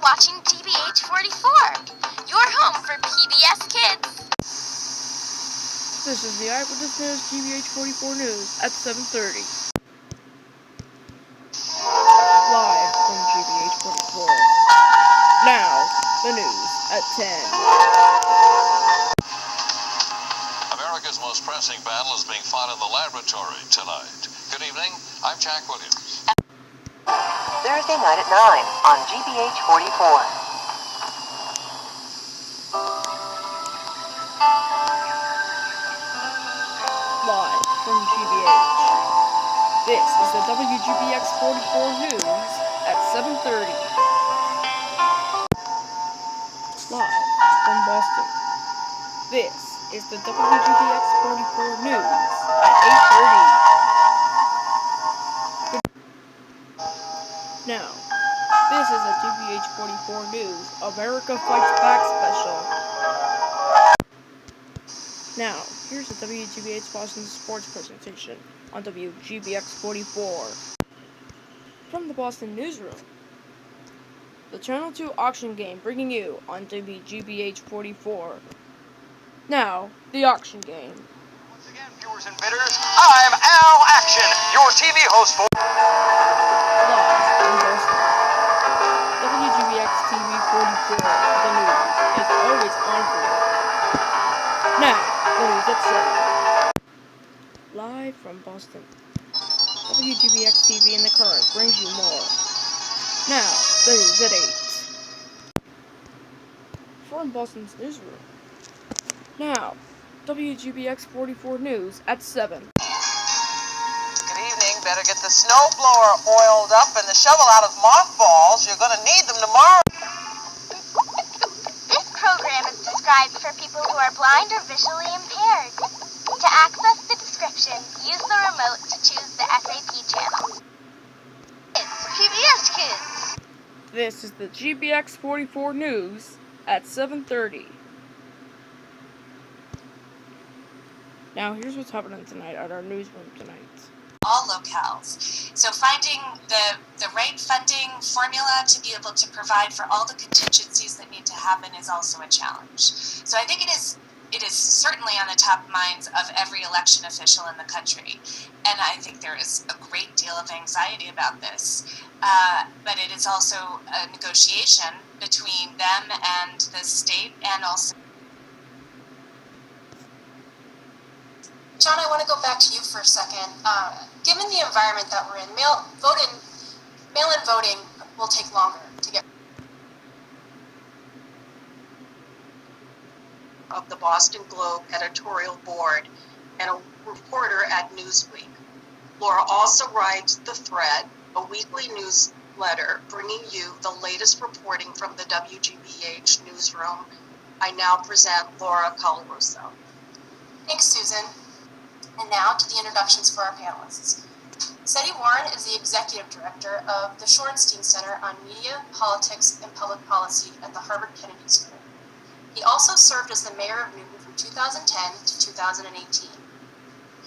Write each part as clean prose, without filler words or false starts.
watching GBH 44, your home for PBS Kids. This is the Eyewitness News GBH 44 News at 7:30. Live from GBH 44. Now, the news at 10. America's most pressing battle is being fought in the laboratory tonight. Good evening, I'm Jack Williams. Thursday night at 9 on GBH 44. Live from GBH. This is the WGBX 44 News at 7:30. Live from Boston. This is the WGBX 44 News at 8:30. Now, this is a GBH 44 News America Fights Back special. Now, here's the WGBH Boston Sports presentation on WGBX 44. From the Boston newsroom, the Channel 2 auction game bringing you on WGBH 44. Now, the auction game. Once again, viewers and bidders, I'm Al Action, your TV host for Live from Boston. WGBX TV 44, the news is always on for you. Now, the news at 7. Live from Boston. WGBX TV in the Current brings you more. Now, the news at 8. From Boston's newsroom. Now, WGBX 44 News at 7. Good evening. Better get the snowblower oiled up and the shovel out of mothballs. You're going to need them tomorrow. This program is described for people who are blind or visually impaired. To access the description, use the remote to choose the SAP channel. It's PBS Kids. This is the GBX 44 News at 7:30. Now, here's what's happening tonight at our newsroom tonight. All locales. So finding the right funding formula to be able to provide for all the contingencies that need to happen is also a challenge. So I think it is certainly on the top minds of every election official in the country. And I think there is a great deal of anxiety about this. But it is also a negotiation between them and the state and also. John, I want to go back to you for a second. Given the environment that we're in, mail-in voting will take longer to get. Of the Boston Globe editorial board and a reporter at Newsweek. Laura also writes The Thread, a weekly newsletter bringing you the latest reporting from the WGBH newsroom. I now present Laura Colarusso. Thanks, Susan. And now to the introductions for our panelists. Seti Warren is the Executive Director of the Shorenstein Center on Media, Politics, and Public Policy at the Harvard Kennedy School. He also served as the mayor of Newton from 2010 to 2018.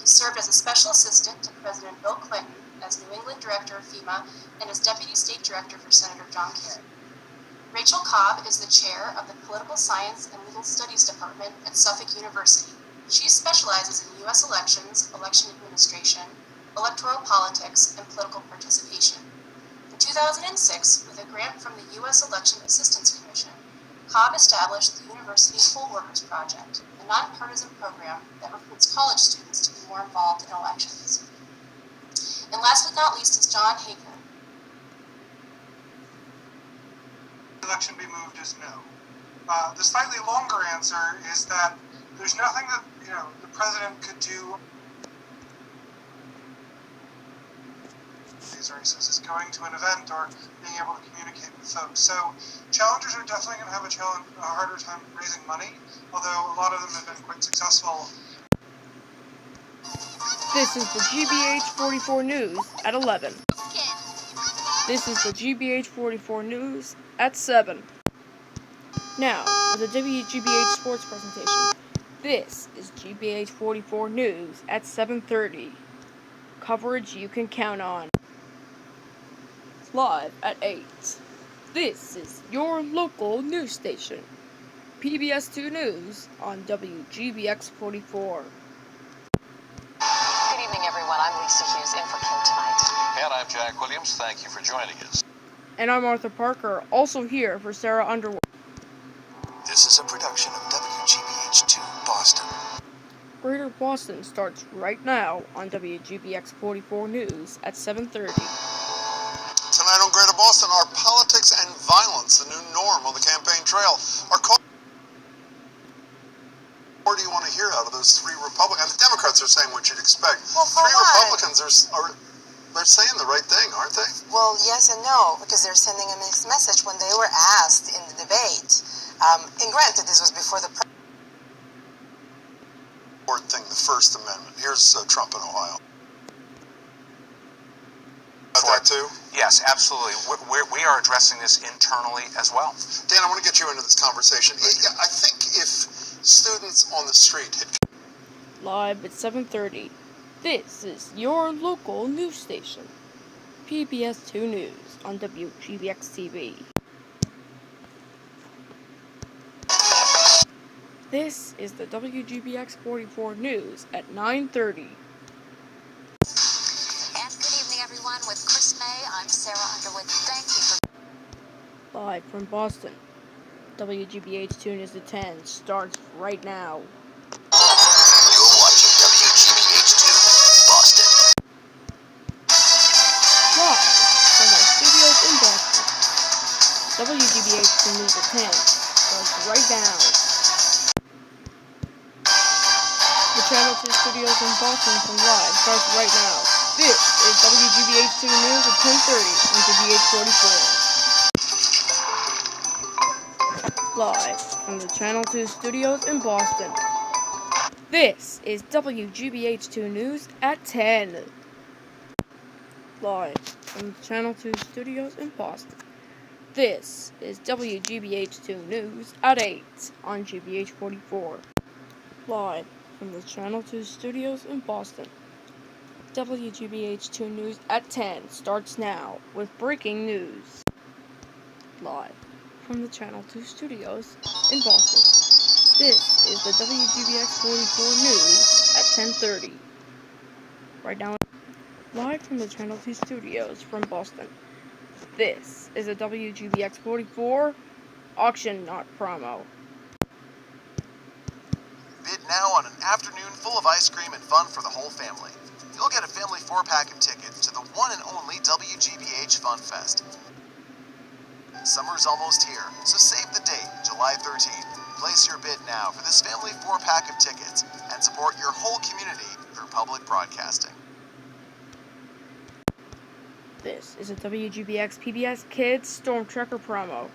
He served as a special assistant to President Bill Clinton as New England Director of FEMA and as Deputy State Director for Senator John Kerry. Rachel Cobb is the chair of the Political Science and Legal Studies Department at Suffolk University. She specializes in U.S. elections, election administration, electoral politics, and political participation. In 2006, with a grant from the U.S. Election Assistance Commission, Cobb established the University Poll Workers Project, a nonpartisan program that recruits college students to be more involved in elections. And last but not least is John Hager. Election be moved is no. The slightly longer answer is that there's nothing that the president could do. These races is going to an event or being able to communicate with folks. So challengers are definitely going to have a harder time raising money, although a lot of them have been quite successful. This is the GBH 44 News at 11. This is the GBH 44 News at 7. Now, with the WGBH Sports presentation. This is GBH 44 News at 7:30. Coverage you can count on. Live at 8. This is your local news station, PBS 2 News on WGBX 44. Good evening, everyone. I'm Lisa Hughes in for Kim tonight. And I'm Jack Williams. Thank you for joining us. And I'm Arthur Parker, also here for Sarah Underwood. This is a production of WGBH Boston. Greater Boston starts right now on WGBX 44 News at 7:30. Tonight on Greater Boston, are politics and violence the new norm on the campaign trail? What do you want to hear out of those three Republicans? The Democrats are saying what you'd expect. Well, for three what? Republicans they're saying the right thing, aren't they? Well, yes and no, because they're sending a mixed message when they were asked in the debate. And granted, this was before the Important thing, the First Amendment. Here's Trump in Ohio. That too? Yes, absolutely. We are addressing this internally as well. Dan, I want to get you into this conversation. I think if students on the street had Live at 7:30. This is your local news station, PBS 2 News on WGBX TV. This is the WGBX 44 News at 9:30. And good evening, everyone. With Chris May, I'm Sarah Underwood. Thank you for... Live from Boston, WGBH 2 News at 10 starts right now. You're watching WGBH Boston. Live from our studios in Boston, WGBH 2 News at 10 starts right now. The Channel 2 studios in Boston from Live starts right now. This is WGBH 2 News at 10:30 on GBH 44. Live from the Channel 2 studios in Boston. This is WGBH 2 News at 10. Live from the Channel 2 studios in Boston. This is WGBH 2 News at 8 on GBH 44. Live from the Channel 2 studios in Boston. WGBH 2 News at 10 starts now with breaking news. Live from the Channel 2 studios in Boston. This is the WGBX 44 News at 10:30. Right now, live from the Channel 2 studios from Boston. This is a WGBX 44 auction, not promo. Bid now on an afternoon full of ice cream and fun for the whole family. You'll get a family 4-pack of tickets to the one and only WGBH Fun Fest. Summer's almost here, so save the date, July 13th. Place your bid now for this family 4-pack of tickets and support your whole community through public broadcasting. This is a WGBX PBS Kids Storm Tracker promo.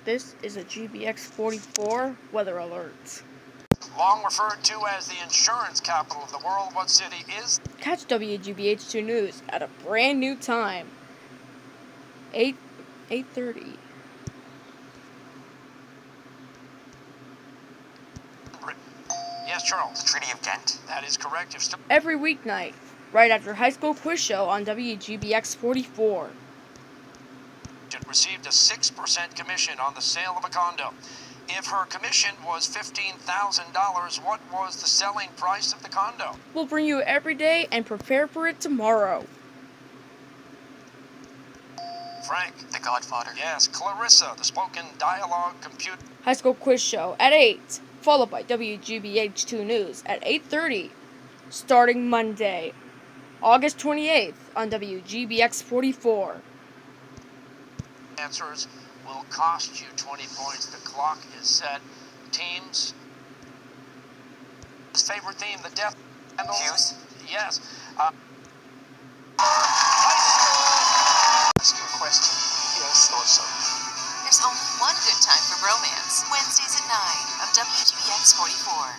This is a GBX 44 weather alert. Long referred to as the insurance capital of the world, what city is? Catch WGBH 2 News at a brand new time. 8:30. Yes, Charles. The Treaty of Ghent. That is correct. Every weeknight, right after high school quiz show on WGBX 44. Received a 6% commission on the sale of a condo. If her commission was $15,000, what was the selling price of the condo? We'll bring you every day and prepare for it tomorrow. Frank, the Godfather. Yes, Clarissa, the spoken dialogue computer. High school quiz show at 8, followed by WGBH 2 News at 8:30, starting Monday, August 28th on WGBX 44. Answers will cost you 20 points. The clock is set. Teams. His favorite theme, the death handle. Hughes? Yes. Ask you a question. Yes, thought so. There's only one good time for bromance. Wednesdays at 9 on WGBX 44.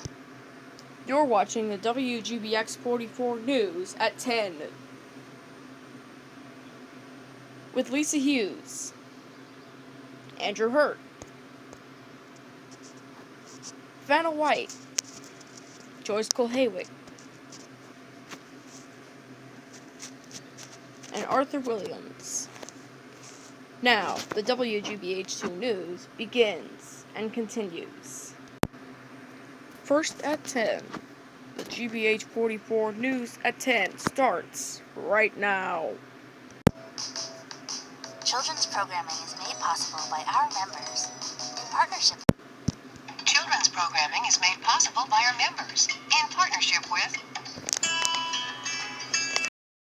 You're watching the WGBX 44 News at 10. With Lisa Hughes, Andrew Hurt, Vanna White, Joyce Cole-Haywick, and Arthur Williams. Now, the WGBH2 news begins and continues. First at 10, the GBH 44 news at 10 starts right now. Children's programming is made possible by our members in partnership. Children's programming is made possible by our members in partnership with